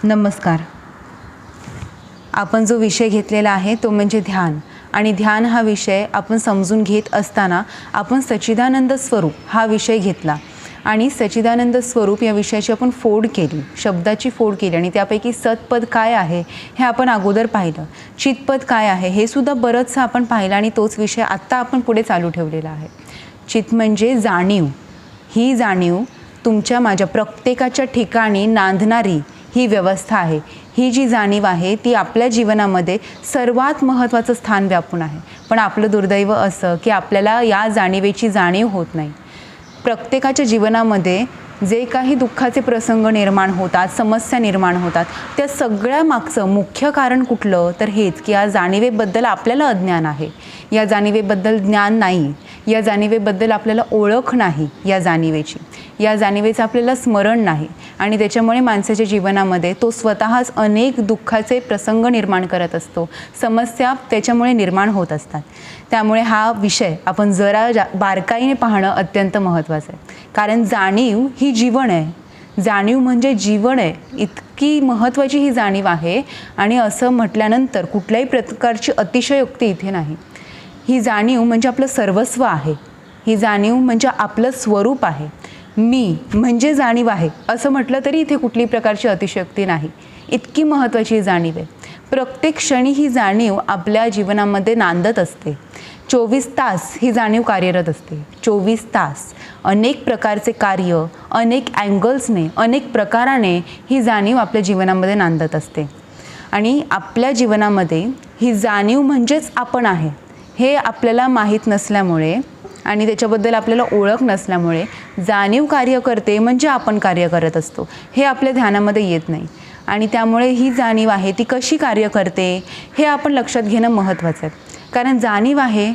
नमस्कार. आपण जो विषय घेतलेला आहे तो म्हणजे ध्यान. आणि ध्यान हा विषय आपण समजून घेत असताना आपण सच्चिदानंद स्वरूप हा विषय घेतला आणि सच्चिदानंद स्वरूप या विषयाची आपण फोड केली, शब्दाची फोड केली आणि त्यापैकी सत्पद काय आहे हे आपण अगोदर पाहिलं. चितपद काय आहे हे सुद्धा बरंचसं आपण पाहिलं आणि तोच विषय आत्ता आपण पुढे चालू ठेवलेला आहे. चित म्हणजे जाणीव. ही जाणीव तुमच्या माझ्या प्रत्येकाच्या ठिकाणी नांदणारी ही व्यवस्था आहे. ही जी जाणीव आहे ती आपल्या जीवनामध्ये सर्वात महत्त्वाचं स्थान व्यापून आहे. पण आपलं दुर्दैव असं की आपल्याला या जाणीवेची जाणीव होत नाही. प्रत्येकाच्या जीवनामध्ये जे काही दुःखाचे प्रसंग निर्माण होतात, समस्या निर्माण होतात, त्या सगळ्या मागचं मुख्य कारण कुठलं तर हेच की या जाणीवेबद्दल आपल्याला अज्ञान आहे. या जाणीवेबद्दल ज्ञान नाही. या जाणीवेबद्दल आपल्याला ओळख नाही. या जाणीवेची, या जाणीवेचं आपल्याला स्मरण नाही आणि त्याच्यामुळे माणसाच्या जीवनामध्ये तो स्वतःच अनेक दुःखाचे प्रसंग निर्माण करत असतो. समस्या त्याच्यामुळे निर्माण होत असतात. त्यामुळे हा विषय आपण जरा बारकाईने पाहणं अत्यंत महत्त्वाचं आहे. कारण जाणीव ही जीवन आहे. जाणीव म्हणजे जीवन आहे. इतकी महत्त्वाची ही जाणीव आहे आणि असं म्हटल्यानंतर कुठल्याही प्रकारची अतिशयोक्ती इथे नाही. ही जाणीव म्हणजे आपलं सर्वस्व आहे. ही जाणीव म्हणजे आपलं स्वरूप आहे. मी म्हणजे जाणीव आहे असं म्हटलं तरी इथे कुठलीही प्रकारची अतिशयोक्ती नाही. इतकी महत्त्वाची जाणीव आहे. प्रत्येक क्षणी ही जाणीव आपल्या जीवनामध्ये नांदत असते. 24 तास ही जाणीव कार्यरत असते. 24 तास अनेक प्रकारचे कार्य, अनेक अँगल्सने, अनेक प्रकाराने ही जाणीव आपल्या जीवनामध्ये नांदत असते. आणि आपल्या जीवनामध्ये ही जाणीव म्हणजेच आपण आहे हे आपल्याला माहीत नसल्यामुळे आणि त्याच्याबद्दल आपल्याला ओळख नसल्यामुळे जाणीव कार्य करते म्हणजे आपण कार्य करत असतो हे आपल्या ध्यानामध्ये येत नाही. आणि त्यामुळे ही जाणीव आहे ती कशी कार्य करते हे आपण लक्षात घेणं महत्त्वाचं आहे. कारण जाणीव आहे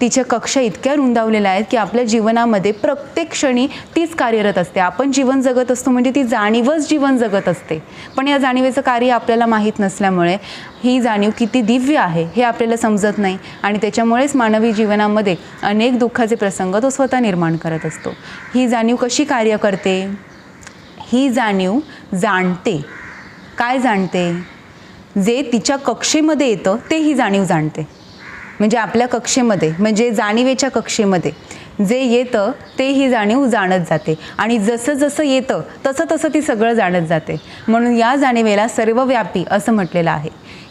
तिच्या कक्षा इतक्या रुंदावलेल्या आहेत की आपल्या जीवनामध्ये प्रत्येक क्षणी तीच कार्यरत असते. आपण जीवन जगत असतो म्हणजे ती जाणीवच जीवन जगत असते. पण या जाणीवेचं कार्य आपल्याला माहीत नसल्यामुळे ही जाणीव किती दिव्य आहे हे आपल्याला समजत नाही आणि त्याच्यामुळेच मानवी जीवनामध्ये अनेक दुःखाचे प्रसंग तो स्वतः निर्माण करत असतो. ही जाणीव कशी कार्य करते? ही जाणीव जाणते. काय जाणते? जे तिच्या कक्षेमध्ये येतं ते ही जाणीव जाणते. म्हणजे आपल्या कक्षेमध्ये म्हणजे जाणीवेच्या कक्षेमध्ये जे येतं ते ही जाणीव जाणत जाते आणि जसं जसं येतं तसं तसं ती सगळं जाणत जाते. म्हणून या जाणीवेला सर्वव्यापी असं म्हटलेलं आहे.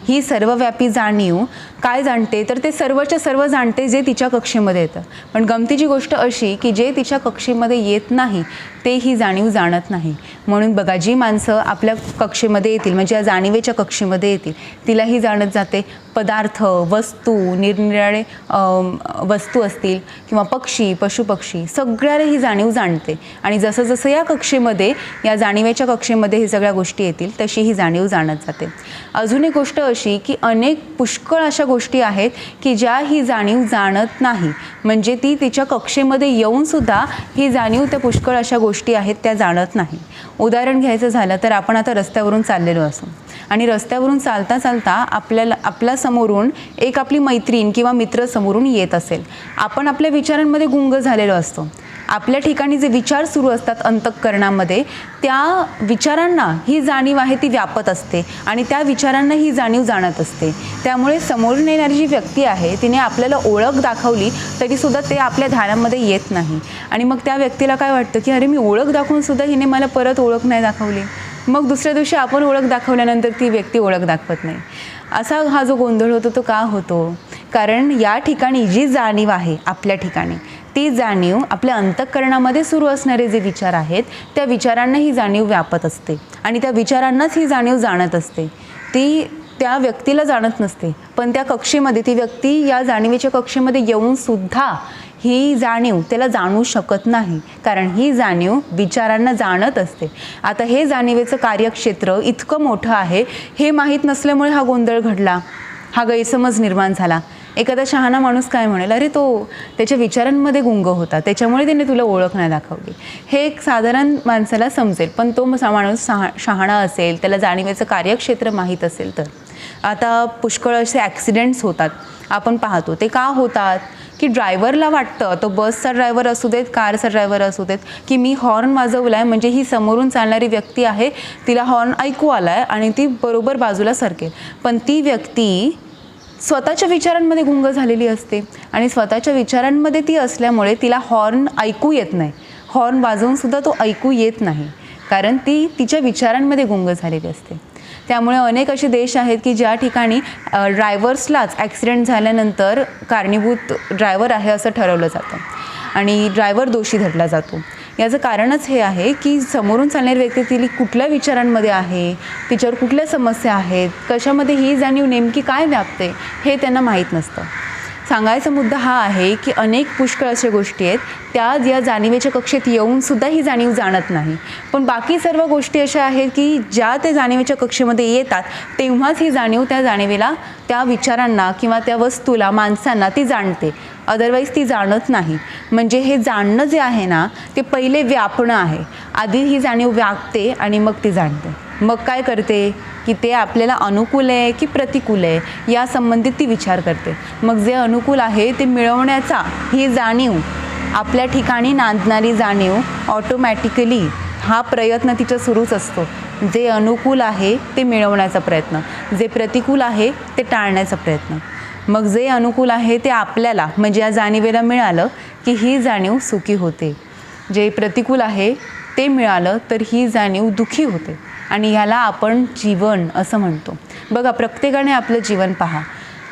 ही सर्वव्यापी जाणीव काय जाणते तर ते सर्वच्या सर्व जाणते जे तिच्या कक्षेमध्ये येतं. पण गमतीची गोष्ट अशी की जे तिच्या कक्षेमध्ये येत नाही ते ही जाणीव जाणत नाही. म्हणून बघा, जी माणसं आपल्या कक्षेमध्ये येतील म्हणजे या जाणीवेच्या कक्षेमध्ये येतील तिला ही जाणत जाते. पदार्थ, वस्तू, निरनिराळे वस्तू असतील किंवा पक्षी, पशुपक्षी सगळ्याला ही जाणीव जाणते. आणि जसं जसं या कक्षेमध्ये, या जाणीवेच्या कक्षेमध्ये ही सगळ्या गोष्टी येतील तशी ही जाणीव जाणत जाते. अजून एक गोष्ट अशी की अनेक पुष्कळ अशा गोष्टी आहेत की ज्या ही जाणीव जाणत नाही. म्हणजे ती तिच्या कक्षेमध्ये येऊनसुद्धा ही जाणीव त्या पुष्कळ अशा गोष्टी आहेत त्या जाणत नाही. उदाहरण घ्यायचं झालं तर आपण आता रस्त्यावरून चाललेलो असू आणि रस्त्यावरून चालता चालता आपल्या समोरून एक आपली मैत्रीण किंवा मित्र समोरून येत असेल. आपण आपल्या विचारांमध्ये गुंग झालेलो असतो. आपल्या ठिकाणी जे विचार सुरू असतात अंतःकरणामध्ये त्या विचारांना ही जाणीव आहे ती व्यापत असते आणि त्या विचारांना ही जाणीव जाणत असते. त्यामुळे समोरून येणारी जी व्यक्ती आहे तिने आपल्याला ओळख दाखवली तरीसुद्धा ते आपल्या ध्यानामध्ये येत नाही. आणि मग त्या व्यक्तीला काय वाटतं की अरे मी ओळख दाखवूनसुद्धा हिने मला परत ओळख नाही दाखवली. मग दुसऱ्या दिवशी आपण ओळख दाखवल्यानंतर ती व्यक्ती ओळख दाखवत नाही. असा हा जो गोंधळ होतो तो का होतो? कारण या ठिकाणी जी जाणीव आहे आपल्या ठिकाणी ती जाणीव आपल्या अंतःकरणामध्ये सुरू असणारे जे विचार आहेत त्या विचारांना ही जाणीव व्यापत असते आणि त्या विचारांनाच ही जाणीव जाणत असते. ती त्या व्यक्तीला जाणत नसते. पण त्या कक्षेमध्ये ती व्यक्ती या जाणीवेच्या कक्षेमध्ये येऊनसुद्धा ही जाणीव त्याला जाणू शकत नाही. कारण ही जाणीव विचारांना जाणत असते. आता हे जाणीवेचं कार्यक्षेत्र इतकं मोठं आहे हे माहीत नसल्यामुळे हा गोंधळ घडला, हा गैरसमज निर्माण झाला. एखादा शहाणा माणूस काय म्हणेल, अरे तो त्याच्या विचारांमध्ये गुंग होता त्याच्यामुळे त्याने तुला ओळख नाही दाखवली. हे एक साधारण माणसाला समजेल. पण तो माणूस शहाणा असेल, त्याला जाणीवेचं कार्यक्षेत्र माहीत असेल तर. आता पुष्कळ असे ॲक्सिडेंट्स होतात आपण पाहतो. ते का होतात? की ड्रायव्हरला वाटतं, तो बसचा ड्रायव्हर असू देत, कारचा ड्रायव्हर असू देत, की मी हॉर्न वाजवला आहे म्हणजे ही समोरून चालणारी व्यक्ती आहे, तिला हॉर्न ऐकू आला आहे आणि ती बरोबर बाजूला सरकेल. पण ती व्यक्ती स्वतःच्या विचारांमध्ये गुंग झालेली असते आणि स्वतःच्या विचारांमध्ये ती असल्यामुळे तिला हॉर्न ऐकू येत नाही. हॉर्न वाजवूनसुद्धा तो ऐकू येत नाही, कारण ती तिच्या विचारांमध्ये गुंग झालेली असते. त्यामुळे अनेक असे देश आहेत की ज्या ठिकाणी ड्रायव्हर्सलाच ॲक्सिडेंट झाल्यानंतर कारणीभूत ड्रायव्हर आहे असं ठरवलं जातं आणि ड्रायव्हर दोषी धरला जातो. याचं कारणच हे आहे की समोरून चालणारी व्यक्ती तिला कुठल्या विचारांमध्ये आहे, तिच्यावर कुठल्या समस्या आहेत, कशामध्ये ही जाणीव नेमकी काय व्यापते हे त्यांना माहीत नसतं. सांगायचा मुद्दा हा आहे की अनेक पुष्कळ अशा गोष्टी आहेत त्या या जाणीवेच्या कक्षेत येऊनसुद्धा ही जाणीव जाणत नाही. पण बाकी सर्व गोष्टी अशा आहेत की ज्या त्या जाणीवेच्या कक्षेमध्ये येतात तेव्हाच ही जाणीव त्या जाणीवेला, त्या विचारांना किंवा त्या वस्तूला, माणसांना ती जाणते. अदरवाईज ती जाणत नाही. म्हणजे हे जाणणं जे आहे ना ते पहिले व्यापणं आहे. आधी ही जाणीव व्यापते आणि मग ती जाणते. मग काय करते की ते आपल्याला अनुकूल आहे की प्रतिकूल आहे या संबंधित ती विचार करते. मग जे अनुकूल आहे ते मिळवण्याचा ही जाणीव, आपल्या ठिकाणी नांदणारी जाणीव, ऑटोमॅटिकली हा प्रयत्न तिचा सुरूच असतो. जे अनुकूल आहे ते मिळवण्याचा प्रयत्न, जे प्रतिकूल आहे ते टाळण्याचा प्रयत्न. मग जे अनुकूल आहे ते आपल्याला म्हणजे या जाणीवेला मिळालं की ही जाणीव सुखी होते. जे प्रतिकूल आहे ते मिळालं तर ही जाणीव दुःखी होते आणि ह्याला आपण जीवन असं म्हणतो. बघा, प्रत्येकाने आपलं जीवन पहा.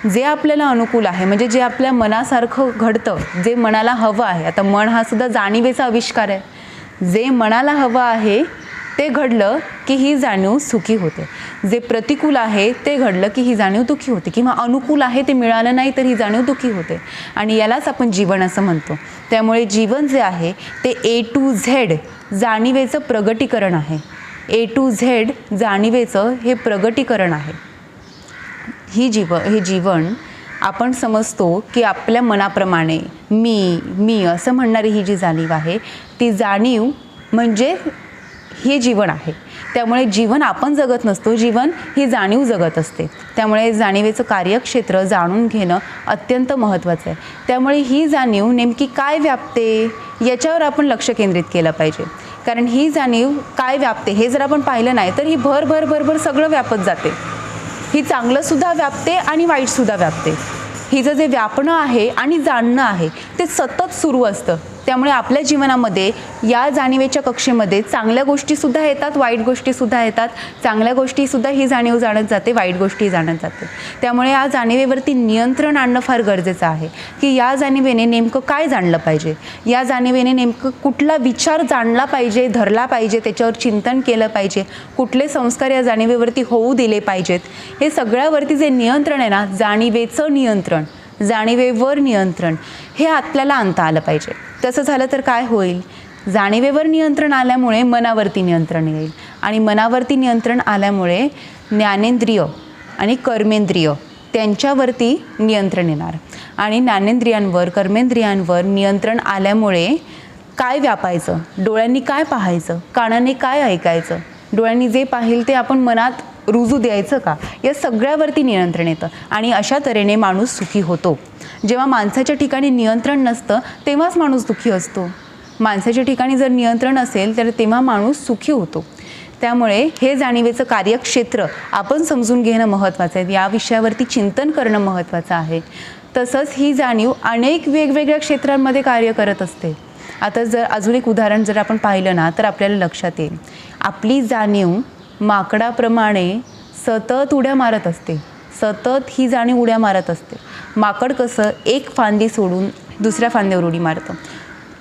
जे आपल्याला अनुकूल आहे म्हणजे जे आपल्या मनासारखं घडतं, जे मनाला हवं आहे. आता मन हा सुद्धा जाणीवेचा आविष्कार आहे. जे मनाला हवं आहे ते घडलं की ही जाणीव सुखी होते. जे प्रतिकूल आहे ते घडलं की ही जाणीव दुःखी होते, किंवा अनुकूल आहे ते मिळालं नाही तर ही जाणीव दुःखी होते. आणि यालाच आपण जीवन असं म्हणतो. त्यामुळे जीवन जे आहे ते A to Z जाणीवेचं प्रगटीकरण आहे. A to Z जाणीवेचं हे प्रगटीकरण आहे. हे जीवन आपण समजतो की आपल्या मनाप्रमाणे मी असं म्हणणारी ही जी जाणीव आहे ती जाणीव म्हणजे हे जीवन आहे. त्यामुळे जीवन आपण जगत नसतो, जीवन ही जाणीव जगत असते. त्यामुळे जाणीवेचं कार्यक्षेत्र जाणून घेणं अत्यंत महत्त्वाचं आहे. त्यामुळे ही जाणीव नेमकी काय व्यापते याच्यावर आपण लक्ष केंद्रित केलं पाहिजे. कारण ही जाणीव काय व्यापते हे जर आपण पाहिलं नाही तर ही भर सगळं व्यापत जाते. ही चांगलंसुद्धा व्यापते आणि वाईटसुद्धा व्यापते. हिचं जे व्यापणं आहे आणि जाणणं आहे ते सतत सुरू असतं. त्यामुळे आपल्या जीवनामध्ये या जाणीवेच्या कक्षेमध्ये चांगल्या गोष्टीसुद्धा येतात, वाईट गोष्टीसुद्धा येतात. चांगल्या गोष्टीसुद्धा ही जाणीव जाणत जाते, वाईट गोष्टी जाणत जाते. त्यामुळे या जाणीवेवरती नियंत्रण आणणं फार गरजेचं आहे की या जाणीवेने नेमकं काय जाणलं पाहिजे, या जाणीवेने नेमकं कुठला विचार जाणला पाहिजे, धरला पाहिजे, त्याच्यावर चिंतन केलं पाहिजे, कुठले संस्कार या जाणीवेवरती होऊ दिले पाहिजेत. हे सगळ्यावरती जे नियंत्रण आहे ना, जाणीवेचं नियंत्रण, जाणीवेवर नियंत्रण, हे आपल्याला आणता आलं पाहिजे. तसं झालं तर काय होईल, जाणीवेवर नियंत्रण आल्यामुळे मनावरती नियंत्रण येईल आणि मनावरती नियंत्रण आल्यामुळे ज्ञानेंद्रिय आणि कर्मेंद्रिय त्यांच्यावरती नियंत्रण येणार आणि ज्ञानेंद्रियांवर, कर्मेंद्रियांवर नियंत्रण आल्यामुळे काय व्यापायचं, डोळ्यांनी काय पाहायचं, कानाने काय ऐकायचं, डोळ्यांनी जे पाहिल ते आपण मनात रुजू द्यायचं का, या सगळ्यावरती नियंत्रण येतं आणि अशा तऱ्हेने माणूस सुखी होतो. जेव्हा माणसाच्या ठिकाणी नियंत्रण नसतं तेव्हाच माणूस दुःखी असतो. माणसाच्या ठिकाणी जर नियंत्रण असेल तर तेव्हा माणूस सुखी होतो. त्यामुळे हे जाणीवेचं कार्यक्षेत्र आपण समजून घेणं महत्त्वाचं आहे. या विषयावरती चिंतन करणं महत्त्वाचं आहे. तसंच ही जाणीव अनेक वेगवेगळ्या क्षेत्रांमध्ये कार्य करत असते. आता जर अजून एक उदाहरण जर आपण पाहिलं ना तर आपल्याला लक्षात येईल. आपली जाणीव माकडाप्रमाणे सतत उड्या मारत असते. सतत ही जाणीव उड्या मारत असते. माकड कसं एक फांदी सोडून दुसऱ्या फांदीवर उडी मारतं,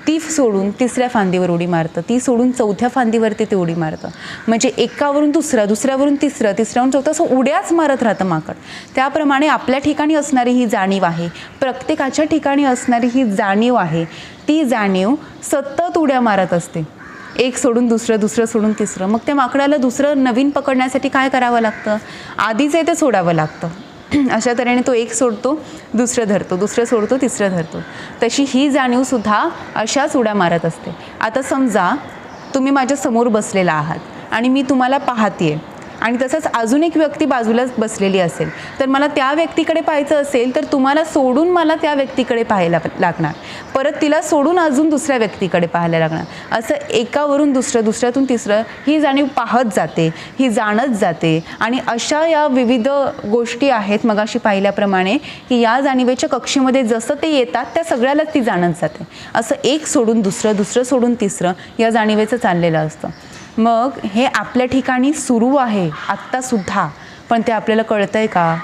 ती सोडून तिसऱ्या फांदीवर उडी मारतं, ती सोडून चौथ्या फांदीवरती ते उडी मारतं. म्हणजे एकावरून दुसरं, दुसऱ्यावरून तिसरं, तिसऱ्यावरून चौथं, असं उड्याच मारत राहतं माकड. त्याप्रमाणे आपल्या ठिकाणी असणारी ही जाणीव आहे, प्रत्येकाच्या ठिकाणी असणारी ही जाणीव आहे, ती जाणीव सतत उड्या मारत असते. एक सोडून दुसरं, दुसरं सोडून तिसरं. मग त्या माकडाला दुसरं नवीन पकडण्यासाठी काय करावं लागतं, आधीच ते सोडावं लागतं. अशा तऱ्हेने तो एक सोडतो, दुसरं धरतो, दुसरं सोडतो, तिसरं धरतो. तशी ही जाणीवसुद्धा अशाच उड्या मारत असते. आता समजा तुम्ही माझ्या समोर बसलेला आहात आणि मी तुम्हाला पाहते आणि तसंच अजून एक व्यक्ती बाजूलाच बसलेली असेल, तर मला त्या व्यक्तीकडे पाहायचं असेल तर तुम्हाला सोडून मला त्या व्यक्तीकडे पाहायला लागणार, परत तिला सोडून अजून दुसऱ्या व्यक्तीकडे पाहायला लागणार. असं एकावरून दुसरं, दुसऱ्यातून तिसरं ही जाणीव पाहत जाते, ही जाणत जाते. आणि अशा या विविध गोष्टी आहेत मगाशी पाहिल्याप्रमाणे, की या जाणीवेच्या कक्षेमध्ये जसं ते येतात त्या सगळ्यालाच ती जाणत जाते. असं एक सोडून दुसरं, दुसरं सोडून तिसरं या जाणीवेचं चाललेलं असतं. मग हे आपल्या ठिकाणी सुरू आहे आत्तासुद्धा, पण ते आपल्याला कळतंय का?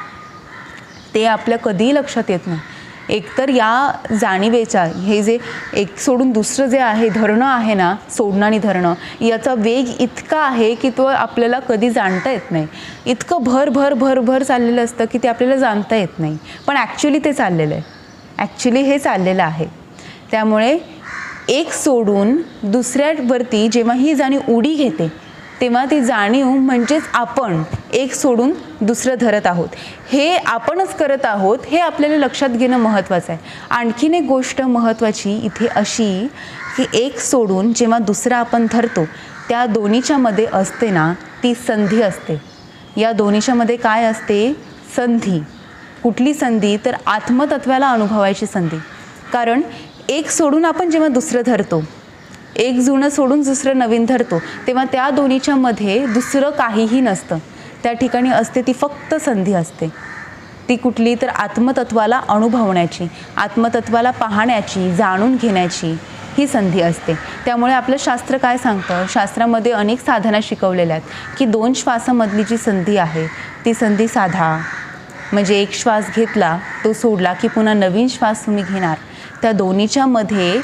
ते आपल्या कधीही लक्षात येत नाही. एकतर या जाणीवेच्या हे जे एक सोडून दुसरं जे आहे धरणं आहे ना, सोडणं आणि धरणं, याचा वेग इतका आहे की तो आपल्याला कधी जाणता येत नाही. इतकं भर भर भर भर चाललेलं असतं की ते आपल्याला जाणता येत नाही, पण ॲक्च्युली ते चाललेलं आहे, ॲक्च्युली हे चाललेलं आहे. त्यामुळे एक सोडून दुसऱ्यावरती जेव्हा ही जाणीव उडी घेते तेव्हा ती जाणीव म्हणजेच आपण एक सोडून दुसरं धरत आहोत, हे आपणच करत आहोत, हे आपल्याला लक्षात घेणं महत्त्वाचं आहे. आणखीन एक गोष्ट महत्त्वाची इथे अशी की एक सोडून जेव्हा दुसरा आपण धरतो त्या दोन्हीच्या मध्ये असते ना ती संधी असते. या दोन्हीच्या मध्ये काय असते? संधी. कुठली संधी? तर आत्मतत्वाला अनुभवायची संधी. कारण एक सोडून आपण जेव्हा दुसरं धरतो, एक जुनं सोडून दुसरं नवीन धरतो, तेव्हा त्या दोन्हीच्या मध्ये दुसरं काहीही नसतं. त्या ठिकाणी असते ती फक्त संधी असते. ती कुठली? तर आत्मतत्वाला अनुभवण्याची, आत्मतत्वाला पाहण्याची, जाणून घेण्याची ही संधी असते. त्यामुळे आपलं शास्त्र काय सांगतं? शास्त्रामध्ये अनेक साधना शिकवलेल्या आहेत की 2 श्वासामधली जी संधी आहे ती संधी साधा. म्हणजे एक श्वास घेतला, तो सोडला की पुन्हा नवीन श्वास तुम्ही घेणार. त्या दोन्हीच्या मध्ये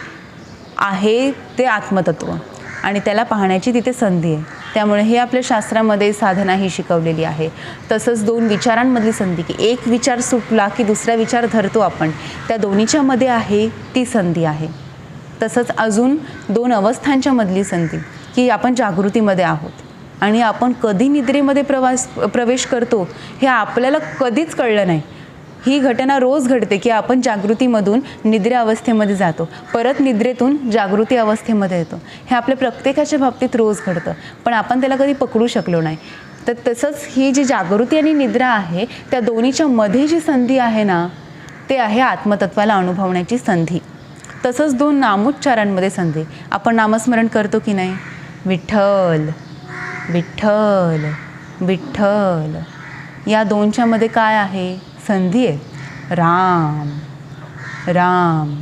आहे ते आत्मतत्व आणि त्याला पाहण्याची तिथे संधी आहे. त्यामुळे हे आपल्या शास्त्रामध्ये साधना ही शिकवलेली आहे. तसंच 2 विचारांमधली संधी, की एक विचार सुटला की दुसरा विचार धरतो आपण, त्या दोन्हीच्या मध्ये आहे ती संधी आहे. तसंच अजून 2 अवस्थांच्या मधली संधी, की आपण जागृतीमध्ये आहोत आणि आपण कधी निद्रेमध्ये प्रवेश करतो हे आपल्याला कधीच कळलं नाही. ही घटना रोज घडते की आपण जागृतीमधून निद्रा अवस्थेमध्ये जातो, परत निद्रेतून जागृती अवस्थेमध्ये येतो. हे आपल्या प्रत्येकाच्या बाबतीत रोज घडतं, पण आपण त्याला कधी पकडू शकलो नाही. तर तसंच ही जी जागृती आणि निद्रा आहे त्या दोन्हीच्या मध्ये जी संधी आहे ना, ते आहे आत्मतत्वाला अनुभवण्याची संधी. तसंच 2 नामोच्चारांमध्ये संधी. आपण नामस्मरण करतो की नाही? विठ्ठल विठ्ठल विठ्ठल. या 2च्या मध्ये काय आहे? संधी आहे. राम राम.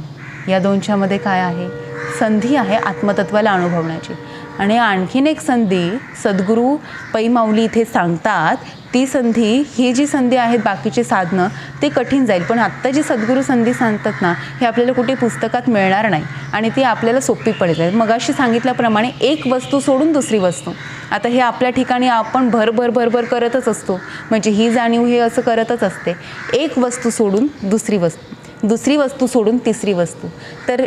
या 2च्या मध्ये काय आहे? संधी आहे आत्मतत्वाला अनुभवण्याची. आणि आणखीन एक संधी सद्गुरू पै माऊली इथे सांगतात, ती संधी, ही जी संधी आहेत बाकीची साधनं ते कठीण जाईल, पण आत्ता जी सद्गुरू संधी सांगतात ना, हे आपल्याला कुठे पुस्तकात मिळणार नाही आणि ती आपल्याला सोपी पडेल. मगाशी सांगितल्याप्रमाणे एक वस्तू सोडून दुसरी वस्तू. आता हे आपल्या ठिकाणी आपण भरभर भरभर करतच असतो, म्हणजे ही जाणीव हे असं करतच असते. एक वस्तू सोडून दुसरी वस्तू, दुसरी वस्तू सोडून तिसरी वस्तू. तर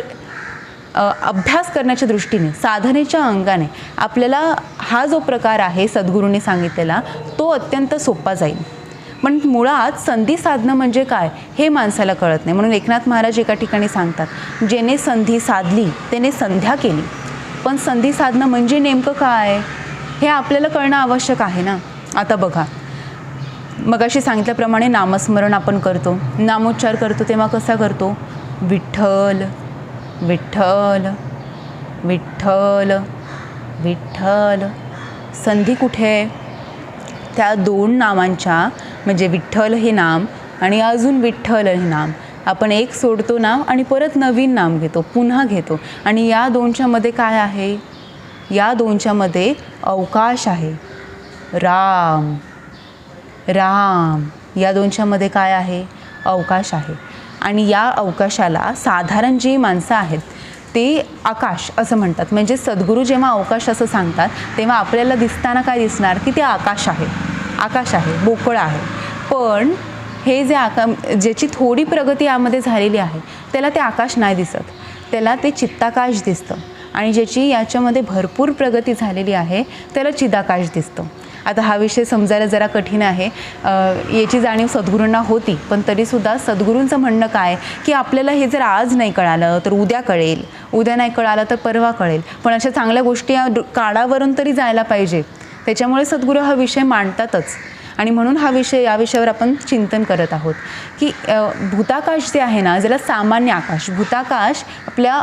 अभ्यास करण्याच्या दृष्टीने, साधनेच्या अंगाने आपल्याला हा जो प्रकार आहे सद्गुरूंनी सांगितलेला तो अत्यंत सोपा जाईल. पण मुळात संधी साधणं म्हणजे काय हे माणसाला कळत नाही. म्हणून एकनाथ महाराज एका ठिकाणी सांगतात, ज्याने संधी साधली त्याने संध्या केली. पण संधी साधणं म्हणजे नेमकं काय हे आपल्याला कळणं आवश्यक आहे ना. आता बघा, मगाशी सांगितल्याप्रमाणे नामस्मरण आपण करतो, नामोच्चार करतो, तेव्हा कसा करतो? विठ्ठल विठ्ठल विठ्ठल विठ्ठल. संधी कुठे आहे? त्या 2 नामांच्या, म्हणजे विठ्ठल हे नाम आणि अजून विठ्ठल हे नाम. आपण एक सोडतो नाम आणि परत नवीन नाम घेतो, पुन्हा घेतो. आणि या 2च्या मध्ये काय आहे? या 2च्या मध्ये अवकाश आहे. राम राम. या 2च्या मध्ये काय आहे? अवकाश आहे. आणि या अवकाशाला साधारण जी माणसं आहेत ते आकाश असं म्हणतात. म्हणजे सद्गुरू जेव्हा अवकाश असं सांगतात तेव्हा आपल्याला दिसताना काय दिसणार? की ते आकाश आहे, आकाश आहे, मोकळं आहे. पण हे जे ज्याची थोडी प्रगती यामध्ये झालेली आहे त्याला ते आकाश नाही दिसत, त्याला ते चित्ताकाश दिसतं. आणि ज्याची याच्यामध्ये भरपूर प्रगती झालेली आहे त्याला चिदाकाश दिसतं. आता हा विषय समजायला जरा कठीण आहे. याची जाणीव सद्गुरूंना होती, पण तरीसुद्धा सद्गुरूंचं म्हणणं काय की आपल्याला हे जर आज नाही कळालं तर उद्या कळेल, उद्या नाही कळालं तर परवा कळेल. पण अशा चांगल्या गोष्टी या काळावरून तरी जायला पाहिजे. त्याच्यामुळे सद्गुरू हा विषय मांडतातच. आणि म्हणून या विषयावर आपण चिंतन करत आहोत की भूताकाश जे आहे ना, ज्याला सामान्य आकाश, भूताकाश आपल्या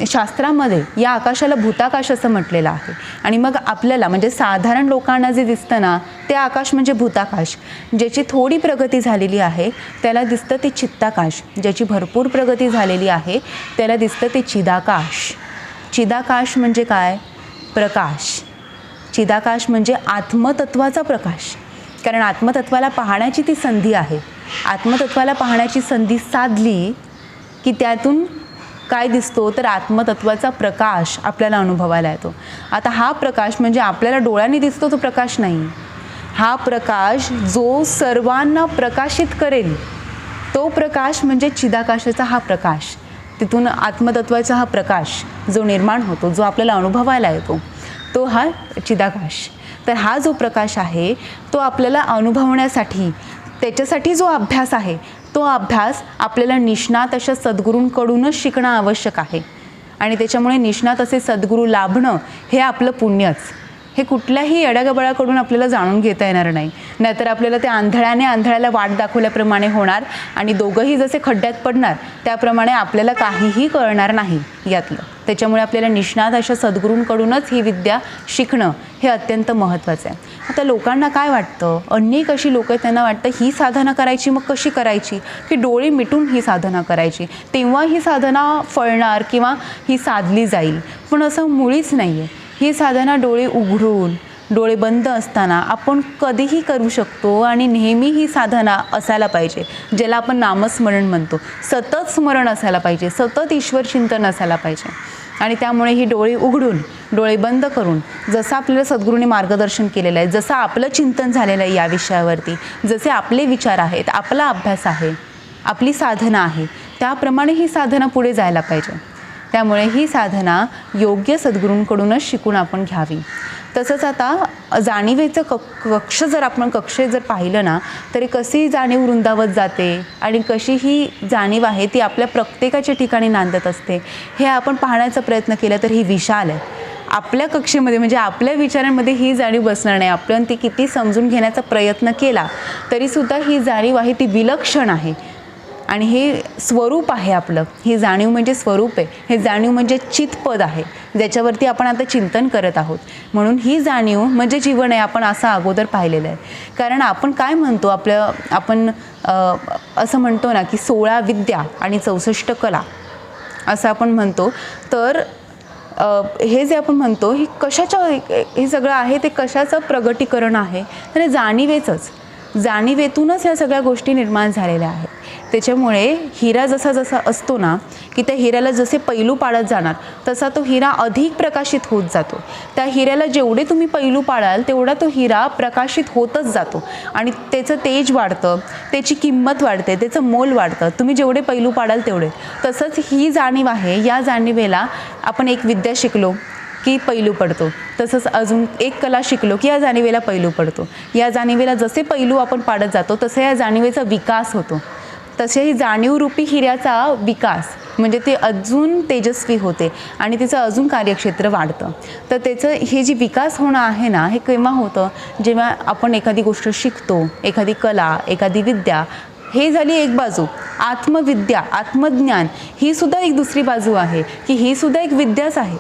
शास्त्रामध्ये या आकाशाला भूताकाश असं म्हटलेलं आहे. आणि मग आपल्याला म्हणजे साधारण लोकांना जे दिसतं ना ते आकाश म्हणजे भूताकाश. ज्याची थोडी प्रगती झालेली आहे त्याला दिसतं ते चित्ताकाश. ज्याची भरपूर प्रगती झालेली आहे त्याला दिसतं ते चिदाकाश. चिदाकाश म्हणजे काय? प्रकाश. चिदाकाश म्हणजे आत्मतत्वाचा प्रकाश. कारण आत्मतत्वाला पाहण्याची ती संधी आहे. आत्मतत्वाला पाहण्याची संधी साधली की त्यातून काय दिसतो तर आत्मतत्वाचा प्रकाश आपल्याला अनुभवायला येतो. आता हा प्रकाश म्हणजे आपल्याला डोळ्यांनी दिसतो तो प्रकाश नाही. हा प्रकाश जो सर्वांना प्रकाशित करेल तो प्रकाश म्हणजे चिदाकाशाचा हा प्रकाश. तिथून आत्मतत्वाचा हा प्रकाश जो निर्माण होतो, जो आपल्याला अनुभवायला येतो, तो हा चिदाकाश. तर हा जो प्रकाश आहे तो आपल्याला अनुभवण्यासाठी, त्याच्यासाठी जो अभ्यास आहे तो अभ्यास आपल्याला निष्णात अशा सद्गुरूंकडूनच शिकणं आवश्यक आहे. आणि त्याच्यामुळे निष्णात असे सद्गुरू लाभणं हे आपलं पुण्यच. हे कुठल्याही येड्यागबाळाकडून आपल्याला जाणून घेता येणार नाही. नाहीतर आपल्याला ते आंधळ्याला वाट दाखवल्याप्रमाणे होणार आणि दोघंही जसे खड्ड्यात पडणार त्याप्रमाणे आपल्याला काहीही कळणार नाही यातलं. त्याच्यामुळे आपल्याला निष्णात अशा सद्गुरूंकडूनच ही विद्या शिकणं हे अत्यंत महत्त्वाचं आहे. आता लोकांना काय वाटतं, अनेक अशी लोक आहेत त्यांना वाटतं ही साधना करायची, मग कशी करायची की डोळे मिटून ही साधना करायची, तेव्हा ही साधना फळणार किंवा ही साधली जाईल. पण असं मुळीच नाही आहे. ही साधना डोळे उघडून, डोळे बंद असताना आपण कधीही करू शकतो. आणि नेहमी ही साधना असायला पाहिजे, ज्याला आपण नामस्मरण म्हणतो. सतत स्मरण असायला पाहिजे, सतत ईश्वर चिंतन असायला पाहिजे. आणि त्यामुळे ही डोळे उघडून, डोळे बंद करून, जसं आपल्याला सद्गुरूंनी मार्गदर्शन केलेलं आहे, जसं आपलं चिंतन झालेलं आहे या विषयावरती, जसे आपले विचार आहेत, आपला अभ्यास आहे, आपली साधना आहे, त्याप्रमाणे ही साधना पुढे जायला पाहिजे. त्यामुळे ही साधना योग्य सद्गुरूंकडूनच शिकून आपण घ्यावी. तसंच आता जाणीवेचं कक्ष जर पाहिलं ना तरी कशी जाणीव रुंदावत जाते आणि कशी ही जाणीव आहे ती आपल्या प्रत्येकाच्या ठिकाणी नांदत असते हे आपण पाहण्याचा प्रयत्न केला तर ही विशाल आहे. आपल्या कक्षेमध्ये म्हणजे आपल्या विचारांमध्ये ही जाणीव बसणार नाही. आपण ती किती समजून घेण्याचा प्रयत्न केला तरीसुद्धा ही जाणीव आहे ती विलक्षण आहे. आणि हे स्वरूप आहे आपलं. ही जाणीव म्हणजे स्वरूप आहे. हे जाणीव म्हणजे चितपद आहे ज्याच्यावरती आपण आता चिंतन करत आहोत. म्हणून ही जाणीव म्हणजे जीवन आहे, आपण असं अगोदर पाहिलेलं आहे. कारण आपण काय म्हणतो, आपण असं म्हणतो ना की 16 विद्या आणि 64 कला असं आपण म्हणतो. तर हे जे आपण म्हणतो हे हे सगळं आहे ते कशाचं प्रगटीकरण आहे तर जाणीवेतूनच या सगळ्या गोष्टी निर्माण झालेल्या आहेत. त्याच्यामुळे हिरा जसा असतो ना की त्या हिऱ्याला जसे पैलू पाडत जाणार तसा तो हिरा अधिक प्रकाशित होत जातो. त्या हिऱ्याला जेवढे तुम्ही पैलू पाडाल तेवढा तो हिरा प्रकाशित होतच जातो आणि त्याचं तेज वाढतं, त्याची किंमत वाढते, त्याचं मोल वाढतं. तुम्ही जेवढे पैलू पाडाल तेवढे. तसंच ही जाणीव आहे. या जाणीवेला आपण एक विद्या शिकलो की पैलू पडतो, तसंच अजून एक कला शिकलो की या जाणीवेला पैलू पडतो. या जाणीवेला जसे पैलू आपण पाडत जातो तसे या जाणीवेचा विकास होतो. तसे ही जाणीवरूपी हिऱ्याचा विकास म्हणजे ते अजून तेजस्वी होते आणि तिचं अजून कार्यक्षेत्र वाढतं. तर त्याचं हे जे विकास होणं आहे ना हे केव्हा होतं, जेव्हा आपण एखादी गोष्ट शिकतो, एखादी कला, एखादी विद्या. हे झाली एक बाजू. आत्मविद्या, आत्मज्ञान ही सुद्धा एक दुसरी बाजू आहे की ही सुद्धा एक विद्याच आहे.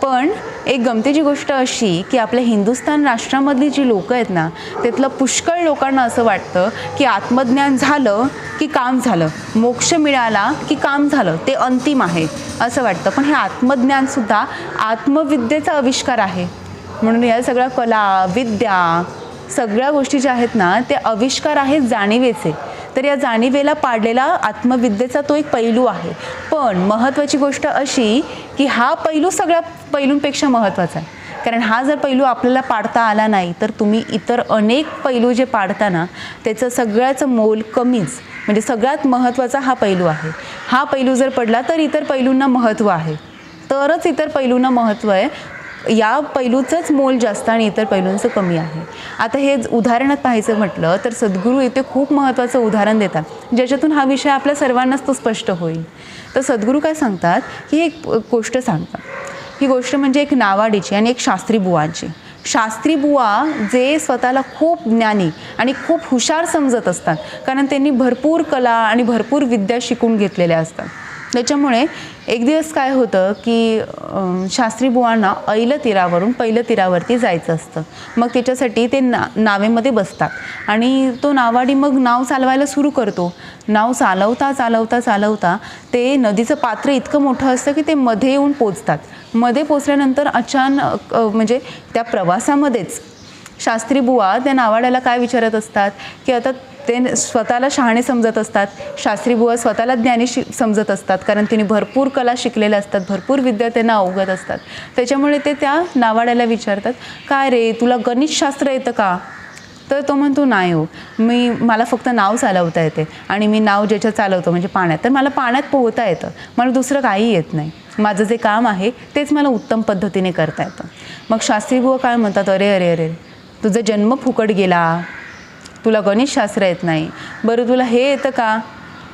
पण एक गमतीची गोष्ट अशी की आपल्या हिंदुस्थान राष्ट्रामधली जी लोकं आहेत ना त्यातलं पुष्कळ लोकांना असं वाटतं की आत्मज्ञान झालं की काम झालं, मोक्ष मिळाला की काम झालं, ते अंतिम आहे असं वाटतं. पण हे आत्मज्ञानसुद्धा आत्मविद्येचा आविष्कार आहे. म्हणून या सगळ्या कला, विद्या, सगळ्या गोष्टी ज्या आहेत ना ते आविष्कार आहेत जाणीवेचे. तर या जाणीवेला पाडलेला आत्मविद्येचा तो एक पैलू आहे. पण महत्त्वाची गोष्ट अशी की हा पैलू सगळ्या पैलूंपेक्षा महत्त्वाचा आहे. कारण हा जर पैलू आपल्याला पाडता आला नाही तर तुम्ही इतर अनेक पैलू जे पाडताना त्याचं सगळ्याचं मोल कमीच. म्हणजे सगळ्यात महत्त्वाचा हा पैलू आहे. हा पैलू जर पडला तर इतर पैलूंना महत्त्व आहे, तरच इतर पैलूंना महत्त्व आहे. या पैलूचंच मोल जास्त आणि इतर पैलूंचं कमी आहे. आता हे उदाहरणात पाहायचं म्हटलं तर सद्गुरू इथे खूप महत्त्वाचं उदाहरण देतात ज्याच्यातून हा विषय आपल्या सर्वांनाच तो स्पष्ट होईल. तर सद्गुरू काय सांगतात की एक गोष्ट सांगतात. ही गोष्ट म्हणजे एक नावाडीची आणि एक शास्त्री बुवांची. शास्त्री बुवा जे स्वतःला खूप ज्ञानी आणि खूप हुशार समजत असतात, कारण त्यांनी भरपूर कला आणि भरपूर विद्या शिकून घेतलेल्या असतात. त्याच्यामुळे एक दिवस काय होतं की शास्त्री बुवांना ऐल तीरावरून पैल तीरावरती जायचं असतं. मग त्याच्यासाठी ते नावेमध्ये बसतात आणि तो नावाडी मग नाव चालवायला सुरू करतो. नाव चालवता चालवता चालवता ते नदीचं पात्र इतकं मोठं असतं की ते मध्ये येऊन पोचतात. मध्ये पोचल्यानंतर अचानक म्हणजे त्या प्रवासामध्येच शास्त्री बुवा त्या नावाड्याला काय विचारत असतात की आता ते स्वतःला शहाणे समजत असतात. शास्त्री बुवा स्वतःला ज्ञानी समजत असतात, कारण त्यांनी भरपूर कला शिकलेल्या असतात, भरपूर विद्या त्यांना अवगत असतात. त्याच्यामुळे ते त्या नावाड्याला विचारतात, काय रे तुला गणितशास्त्र येतं का? तर तो म्हणतो नाही हो, मला फक्त नाव चालवता येते आणि मी नाव ज्याच्या चालवतो म्हणजे पाण्यात, तर मला पाण्यात पोहता येतं, मला दुसरं काही येत नाही. माझं जे काम आहे तेच मला उत्तम पद्धतीने करता येतं. मग शास्त्री बुवा काय म्हणतात, अरे अरे अरे तुझा जन्म फुकट गेला, तुला गणितशास्त्र येत नाही. बरं तुला हे येतं का,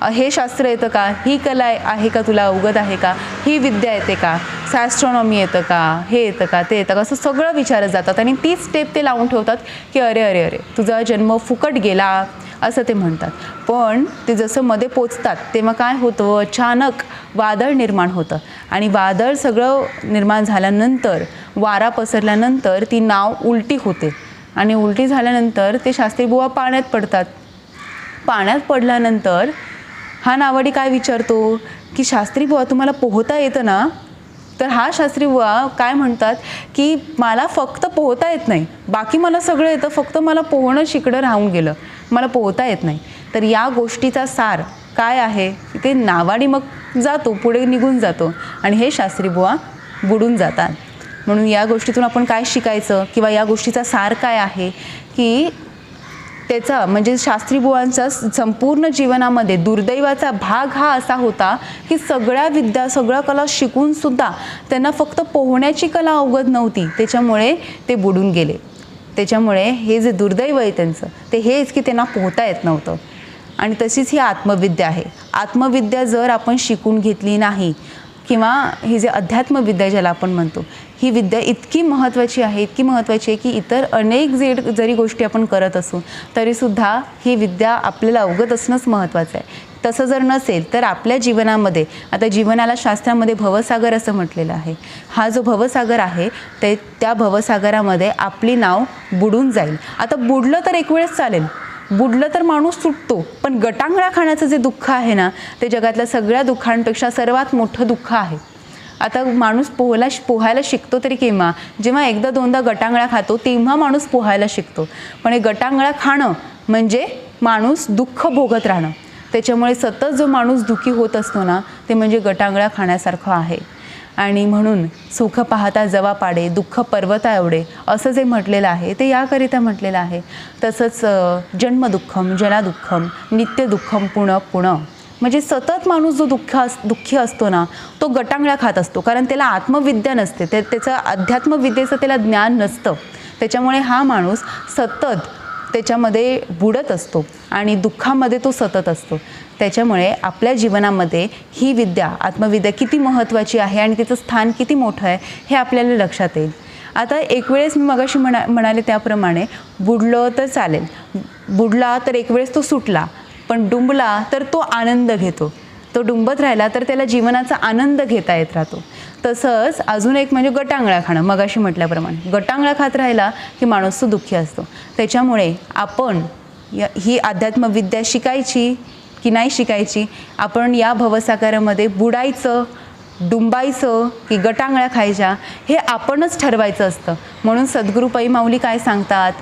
हे शास्त्र येतं का, ही कला आहे का, तुला अवगत आहे का, ही विद्या येते का, ॲस्ट्रॉनॉमी येतं का, हे येतं का, ते येतं का, असं सगळं विचारत जातात. आणि तीच स्टेप ते लावून ठेवतात की अरे अरे अरे तुझा जन्म फुकट गेला असं ते म्हणतात. पण ते जसं मध्ये पोचतात तेव्हा काय होतं, अचानक वादळ निर्माण होतं आणि वादळ सगळं निर्माण झाल्यानंतर, वारा पसरल्यानंतर ती नाव उलटी होते आणि उलटी झाल्यानंतर ते शास्त्री बुवा पाण्यात पडतात. पाण्यात पडल्यानंतर हा नावाडी काय विचारतो की शास्त्री बुवा तुम्हाला पोहता येतं ना? तर हा शास्त्री बुवा काय म्हणतात की मला फक्त पोहता येत नाही, बाकी मला सगळं येतं, फक्त मला पोहणं शिकणं राहून गेलं, मला पोहता येत नाही. तर या गोष्टीचा सार काय आहे ते नावाडी मग जातो, पुढे निघून जातो आणि हे शास्त्री बुवा बुडून जातात. म्हणून या गोष्टीतून आपण काय शिकायचं किंवा या गोष्टीचा सार काय आहे की त्याचा म्हणजे शास्त्री बुवांचा संपूर्ण जीवनामध्ये दुर्दैवाचा भाग हा असा होता की सगळ्या विद्या सगळ्या कला शिकूनसुद्धा त्यांना फक्त पोहण्याची कला अवगत नव्हती, त्याच्यामुळे ते बुडून गेले. त्याच्यामुळे हे जे दुर्दैव आहे त्यांचं ते हेच की त्यांना पोहता येत नव्हतं. आणि तशीच ही आत्मविद्या आहे. आत्मविद्या जर आपण शिकून घेतली नाही किंवा ही जे अध्यात्मविद्या ज्याला आपण म्हणतो, ही विद्या इतकी महत्त्वाची आहे, इतकी महत्त्वाची आहे की इतर अनेक जरी गोष्टी आपण करत असू तरीसुद्धा ही विद्या आपल्याला अवगत असणंच महत्त्वाचं आहे. तसं जर नसेल तर आपल्या जीवनामध्ये, आता जीवनाला शास्त्रामध्ये भवसागर असं म्हटलेलं आहे, हा जो भवसागर आहे ते त्या भवसागरामध्ये आपली नाव बुडून जाईल. आता बुडलं तर एक वेळेस चालेल, बुडलं तर माणूस सुटतो, पण गटांगळा खाण्याचं जे दुःख आहे ना ते जगातल्या सगळ्या दुःखांपेक्षा सर्वात मोठं दुःख आहे. आता माणूस पोहायला शिकतो तरी केव्हा, जेव्हा एकदा दोनदा गटांगळा खातो तेव्हा माणूस पोहायला शिकतो. पण हे गटांगळा खाणं म्हणजे माणूस दुःख भोगत राहणं. त्याच्यामुळे सतत जो माणूस दुःखी होत असतो ना ते म्हणजे गटांगळा खाण्यासारखं आहे. आणि म्हणून सुख पाहता जवा पाडे दुःख पर्वता एवढे असं जे म्हटलेलं आहे ते याकरिता म्हटलेलं आहे. तसंच जन्मदुःखम जनादुःखम नित्य दुःखम पुनः पुनः, म्हणजे सतत माणूस जो दुःखी असतो ना तो गटांगळा खात असतो, कारण त्याला आत्मविद्या नसते, त्याचं अध्यात्मविद्येचं त्याला ज्ञान नसतं. त्याच्यामुळे हा माणूस सतत त्याच्यामध्ये बुडत असतो आणि दुःखामध्ये तो सतत असतो. त्याच्यामुळे आपल्या जीवनामध्ये ही विद्या आत्मविद्या किती महत्त्वाची आहे आणि तिचं स्थान किती मोठं आहे हे आपल्याला लक्षात येईल. आता एक वेळेस मी मगाशी म्हणाले त्याप्रमाणे बुडलं तर चालेल, बुडला तर एक वेळेस तो सुटला, पण डुंबला तर तो आनंद घेतो, तो डुंबत राहिला तर त्याला जीवनाचा आनंद घेता येत राहतो. तसंच अजून एक म्हणजे गटांगळा खाणं, मगाशी म्हटल्याप्रमाणे गटांगळा खात राहिला की माणूस तो दुःखी असतो. त्याच्यामुळे आपण ही अध्यात्मविद्या शिकायची की नाही शिकायची, आपण या भवसागरामध्ये बुडायचं, डुंबायचं की गटांगळ्या खायच्या हे आपणच ठरवायचं असतं. म्हणून सद्गुरू पै माऊली काय सांगतात,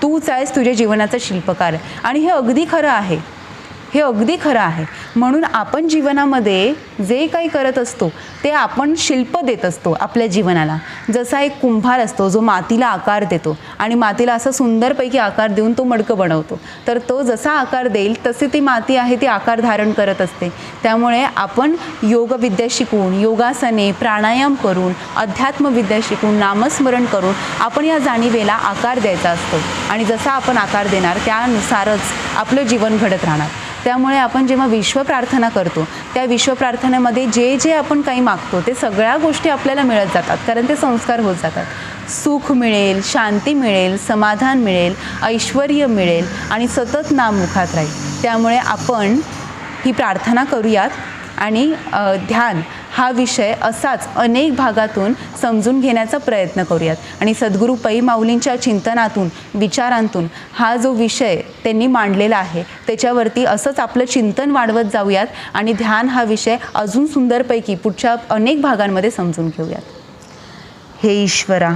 तूच आहेस तुझ्या जीवनाचा शिल्पकार. आणि हे अगदी खरं आहे, हे अगदी खरं आहे. म्हणून आपण जीवनामध्ये जे काही करत असतो ते आपण शिल्प देत असतो आपल्या जीवनाला. जसा एक कुंभार असतो जो मातीला आकार देतो आणि मातीला असा सुंदरपैकी आकार देऊन तो मडकं बनवतो, तर तो जसा आकार देईल तसे ती माती आहे ती आकार धारण करत असते. त्यामुळे आपण योगविद्या शिकून, योगासने प्राणायाम करून, अध्यात्मविद्या शिकून, नामस्मरण करून आपण या जाणीवेला आकार द्यायचा असतो आणि जसा आपण आकार देणार त्यानुसारच आपलं जीवन घडत राहणार. त्यामुळे आपण जेव्हा विश्वप्रार्थना करतो त्या विश्वप्रार्थनेमध्ये जे जे आपण काही मागतो ते सगळ्या गोष्टी आपल्याला मिळत जातात, कारण ते संस्कार होत जातात. सुख मिळेल, शांती मिळेल, समाधान मिळेल, ऐश्वर्य मिळेल आणि सतत नाम मुखात राहील. त्यामुळे आपण ही प्रार्थना करूयात आणि ध्यान हा विषय असाच अनेक भागातून समजून घेण्याचा प्रयत्न करूयात. आणि सद्गुरू पै माऊलींच्या चिंतनातून, विचारांतून हा जो विषय त्यांनी मांडलेला आहे त्याच्यावरती असंच आपलं चिंतन वाढवत जाऊयात आणि ध्यान हा विषय अजून सुंदरपैकी पुढच्या अनेक भागांमध्ये समजून घेऊयात. हे ईश्वरा,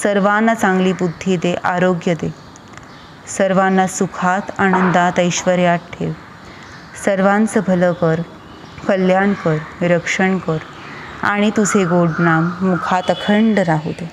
सर्वांना चांगली बुद्धी दे, आरोग्य दे. सर्वांना सुखात, आनंदात, ऐश्वर्यात ठेव. सर्वांचं भलं कर, कल्याण कर, रक्षण कर आणि तुझे गोड नाम मुखात अखंड राहू दे.